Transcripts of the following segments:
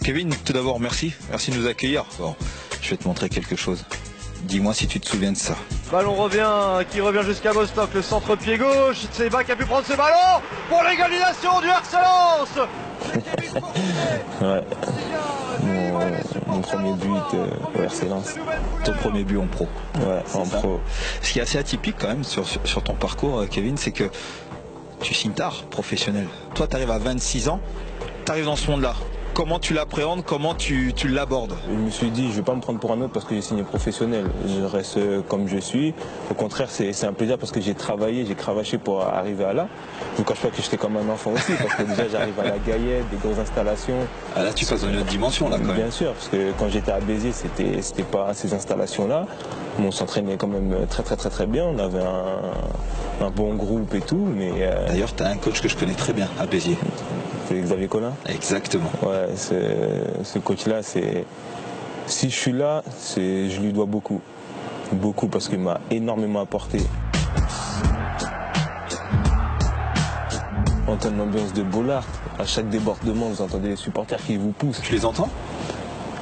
Kevin, tout d'abord, merci. Merci de nous accueillir. Bon, je vais te montrer quelque chose. Dis-moi si tu te souviens de ça. Ballon qui revient jusqu'à Bostock, le centre-pied gauche. C'est Bas qui a pu prendre ce ballon pour l'égalisation du Excellence. Ouais. Mon premier but au RC Lens. Ton premier but en pro. Ouais, en pro. Ce qui est assez atypique quand même sur ton parcours, Kevin, c'est que tu signes tard, professionnel. Toi, tu arrives à 26 ans, tu arrives dans ce monde-là. Comment tu l'appréhendes, comment tu l'abordes? Je me suis dit, je ne vais pas me prendre pour un autre parce que j'ai signé professionnel. Je reste comme je suis. Au contraire, c'est un plaisir parce que j'ai travaillé, j'ai cravaché pour arriver à là. Je ne vous cache pas que j'étais comme un enfant aussi parce que déjà j'arrive à la Gaillette, des grosses installations. Ah là, tu passes dans une autre dimension là quand même. Bien sûr, parce que quand j'étais à Béziers, c'était pas ces installations-là. On s'entraînait quand même très bien. On avait un bon groupe et tout. D'ailleurs, tu as un coach que je connais très bien à Béziers. C'est Xavier Collin. Exactement. Ouais, ce coach-là, si je suis là, je lui dois beaucoup. Beaucoup parce qu'il m'a énormément apporté. On entend l'ambiance de Bollard. À chaque débordement, vous entendez les supporters qui vous poussent. Tu les entends?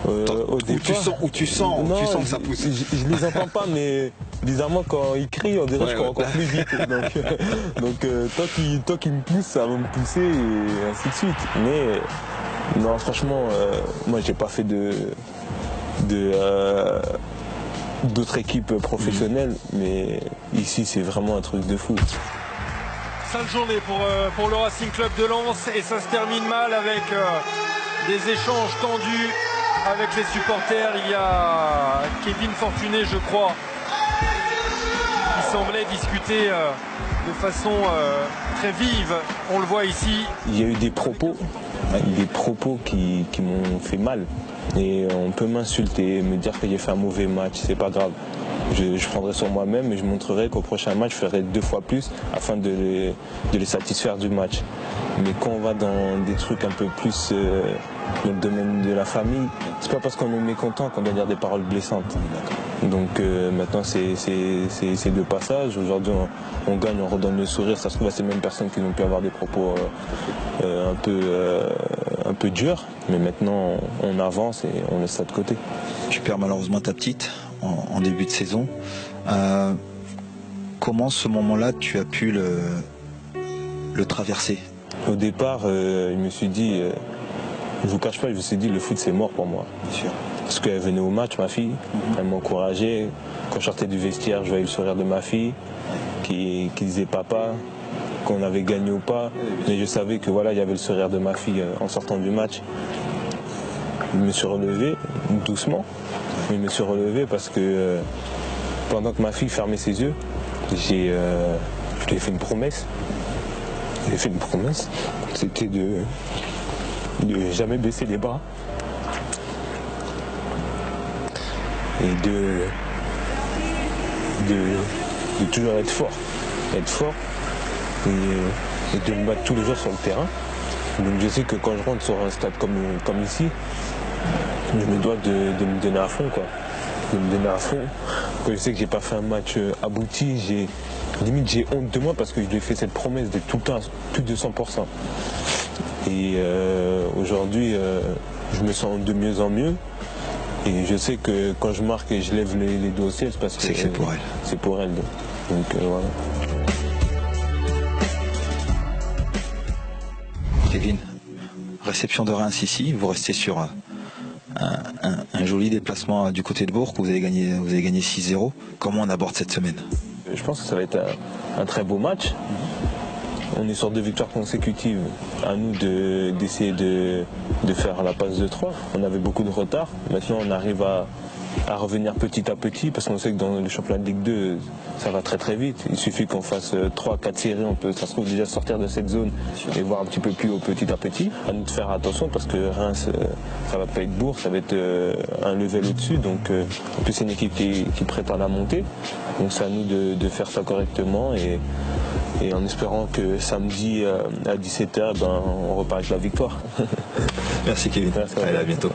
Au départ, où tu sens que ça pousse. Je les entends pas, mais bizarrement quand ils crient, on dirait que je cours encore plus vite. Donc toi qui me pousses, ça va me pousser et ainsi de suite. Mais non, franchement, moi j'ai pas fait d'autres équipes professionnelles, mais ici c'est vraiment un truc de fou. Sale journée pour le Racing Club de Lens et ça se termine mal avec des échanges tendus avec les supporters. Il y a Kevin Fortuné, je crois, qui semblait discuter de façon très vive. On le voit ici. Il y a eu des propos qui m'ont fait mal. Et on peut m'insulter, me dire que j'ai fait un mauvais match, c'est pas grave. Je prendrai sur moi-même et je montrerai qu'au prochain match, je ferai 2 fois plus afin de les satisfaire du match. Mais quand on va dans des trucs un peu plus dans le domaine de la famille, c'est pas parce qu'on est mécontent qu'on doit dire des paroles blessantes. Donc maintenant c'est de passage. Aujourd'hui on gagne, on redonne le sourire. Ça se trouve à ces mêmes personnes qui ont pu avoir des propos un peu durs. Mais maintenant on avance et on laisse ça de côté. Tu perds malheureusement ta petite en début de saison. Comment ce moment-là tu as pu le traverser? Au départ, je me suis dit, je vous cache pas, je me suis dit le foot c'est mort pour moi. Bien sûr. Parce qu'elle venait au match, ma fille, elle m'encourageait. Quand je sortais du vestiaire, je voyais le sourire de ma fille qui disait papa, qu'on avait gagné ou pas. Mais je savais que voilà, il y avait le sourire de ma fille en sortant du match. Je me suis relevé doucement, mais je me suis relevé parce que pendant que ma fille fermait ses yeux, je lui ai fait une promesse. J'ai fait une promesse, c'était de jamais baisser les bras et de toujours être fort et de me battre tous les jours sur le terrain. Donc je sais que quand je rentre sur un stade comme ici, je me dois de me donner à fond, quoi. De me donner à fond. Quand je sais que j'ai pas fait un match abouti, limite j'ai honte de moi parce que je lui ai fait cette promesse d'être tout le temps plus de 100%. Et aujourd'hui, je me sens de mieux en mieux. Et je sais que quand je marque et je lève les dos au ciel, c'est parce que c'est pour elle. C'est pour elle. Donc voilà. Kevin, réception de Reims ici, vous restez sur un joli déplacement du côté de Bourg, vous avez gagné 6-0. Comment on aborde cette semaine? Je pense que ça va être un très beau match. On est sur 2 victoires consécutives. À nous d'essayer de faire la passe de 3. On avait beaucoup de retard. Maintenant, on arrive à revenir petit à petit parce qu'on sait que dans le championnat de Ligue 2, ça va très vite. Il suffit qu'on fasse 3-4 séries, on peut, ça se trouve, déjà sortir de cette zone et voir un petit peu plus haut petit à petit. À nous de faire attention parce que Reims, ça va pas être Bourg, ça va être un level au-dessus. Donc, en plus, c'est une équipe qui prétend la montée. Donc, c'est à nous de faire ça correctement et en espérant que samedi à 17h, on repart avec la victoire. Merci Kevin. Allez, à bientôt.